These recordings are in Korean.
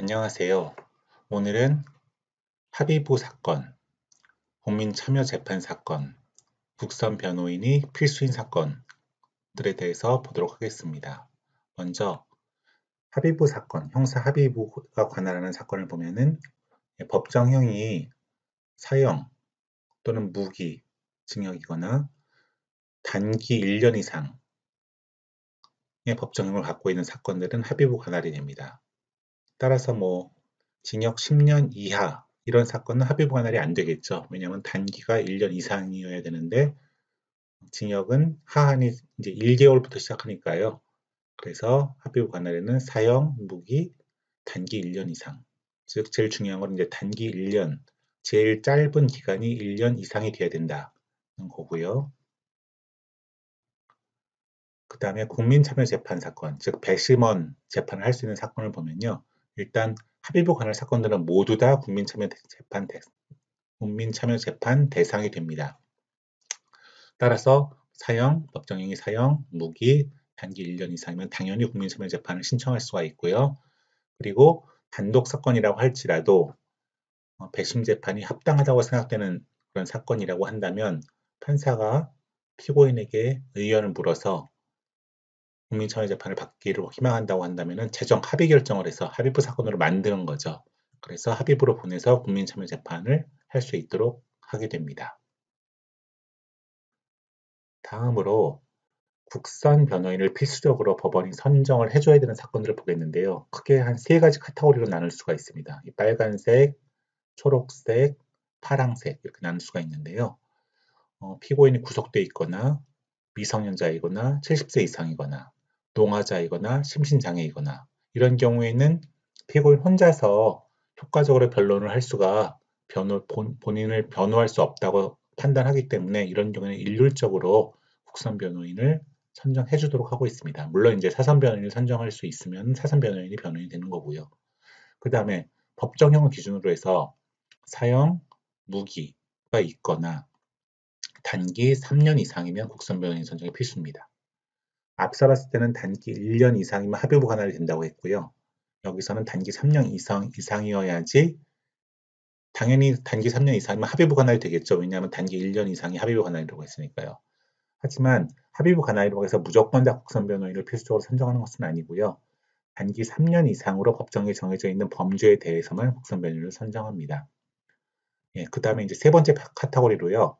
안녕하세요. 오늘은 합의부 사건, 국민참여재판 사건, 국선 변호인이 필수인 사건들에 대해서 보도록 하겠습니다. 먼저 합의부 사건, 형사 합의부가 관할하는 사건을 보면은 법정형이 사형 또는 무기, 징역이거나 단기 1년 이상의 법정형을 갖고 있는 사건들은 합의부 관할이 됩니다. 따라서 징역 10년 이하 이런 사건은 합의부 관할이 안 되겠죠. 왜냐하면 단기가 1년 이상이어야 되는데 징역은 하한이 이제 1개월부터 시작하니까요. 그래서 합의부 관할에는 사형, 무기, 단기 1년 이상. 즉 제일 중요한 건 이제 단기 1년, 제일 짧은 기간이 1년 이상이 돼야 된다는 거고요. 그 다음에 국민참여재판 사건, 즉 배심원 재판을 할 수 있는 사건을 보면요. 일단 합의부 관할 사건들은 모두 다 국민참여재판 대상이 됩니다. 따라서 사형, 법정형이 사형, 무기, 단기 1년 이상이면 당연히 국민참여재판을 신청할 수가 있고요. 그리고 단독 사건이라고 할지라도 배심 재판이 합당하다고 생각되는 그런 사건이라고 한다면 판사가 피고인에게 의견을 물어서 국민참여재판을 받기를 희망한다고 한다면 최종 합의 결정을 해서 합의부 사건으로 만드는 거죠. 그래서 합의부로 보내서 국민참여재판을 할 수 있도록 하게 됩니다. 다음으로 국선 변호인을 필수적으로 법원이 선정을 해줘야 되는 사건들을 보겠는데요. 크게 한 3가지 카테고리로 나눌 수가 있습니다. 이 빨간색, 초록색, 파랑색 이렇게 나눌 수가 있는데요. 피고인이 구속돼 있거나 미성년자이거나 70세 이상이거나 노화자이거나 심신장애이거나 이런 경우에는 피고인 혼자서 효과적으로 변론을 할 수가 본인을 변호할 수 없다고 판단하기 때문에 이런 경우에는 일률적으로 국선 변호인을 선정해 주도록 하고 있습니다. 물론 이제 사선 변호인을 선정할 수 있으면 사선 변호인이 변호인이 되는 거고요. 그 다음에 법정형을 기준으로 해서 사형, 무기가 있거나 단기 3년 이상이면 국선 변호인 선정이 필수입니다. 앞서 봤을 때는 단기 1년 이상이면 합의부 관할이 된다고 했고요. 여기서는 단기 3년 이상이어야지 당연히 단기 3년 이상이면 합의부 관할이 되겠죠. 왜냐하면 단기 1년 이상이 합의부 관할이라고 했으니까요. 하지만 합의부 관할이라고 해서 무조건 다 국선 변호인을 필수적으로 선정하는 것은 아니고요. 단기 3년 이상으로 법정에 정해져 있는 범죄에 대해서만 국선 변호인을 선정합니다. 그 다음에 이제 3번째 카테고리로요.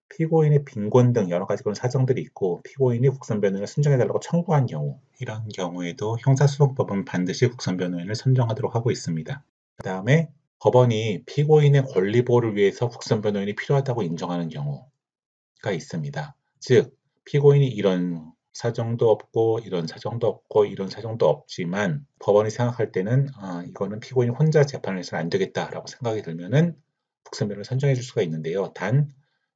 피고인의 빈곤 등 여러 가지 그런 사정들이 있고 피고인이 국선 변호인을 선정해달라고 청구한 경우 이런 경우에도 형사소송법은 반드시 국선 변호인을 선정하도록 하고 있습니다. 그 다음에 법원이 피고인의 권리 보호를 위해서 국선 변호인이 필요하다고 인정하는 경우가 있습니다. 즉 피고인이 이런 사정도 없고 이런 사정도 없고 이런 사정도 없지만 법원이 생각할 때는 이거는 피고인이 혼자 재판을 해서는 안 되겠다라고 생각이 들면은 국선 변호인을 선정해 줄 수가 있는데요. 단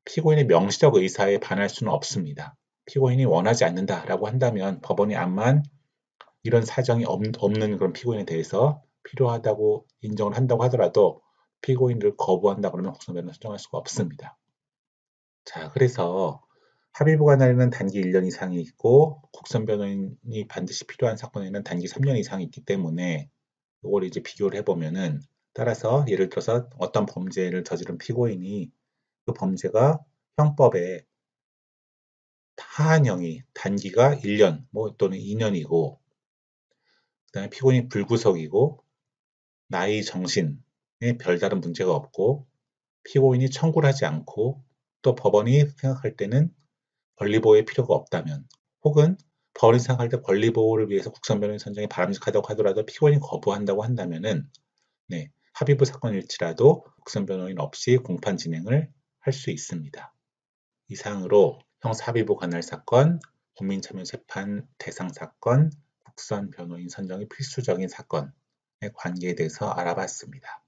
피고인의 명시적 의사에 반할 수는 없습니다. 피고인이 원하지 않는다라고 한다면 법원이 암만 이런 사정이 없는 그런 피고인에 대해서 필요하다고 인정을 한다고 하더라도 피고인을 거부한다 그러면 국선 변호인을 선정할 수가 없습니다. 자, 그래서 합의부 관할에는 단기 1년 이상이 있고 국선 변호인이 반드시 필요한 사건에는 단기 3년 이상이 있기 때문에 이걸 이제 비교를 해보면은 따라서 예를 들어서 어떤 범죄를 저지른 피고인이 그 범죄가 형법에 하한형이 단기가 1년 또는 2년이고 그 다음에 피고인이 불구속이고 나이 정신에 별다른 문제가 없고 피고인이 청구를 하지 않고 또 법원이 생각할 때는 권리보호의 필요가 없다면 혹은 법원이 생각할 때 권리보호를 위해서 국선 변호인 선정이 바람직하다고 하더라도 피고인이 거부한다고 한다면은 합의부 사건일지라도 국선 변호인 없이 공판 진행을 할 수 있습니다. 이상으로 형사합의부 관할 사건, 국민참여재판 대상 사건, 국선 변호인 선정이 필수적인 사건의 관계에 대해서 알아봤습니다.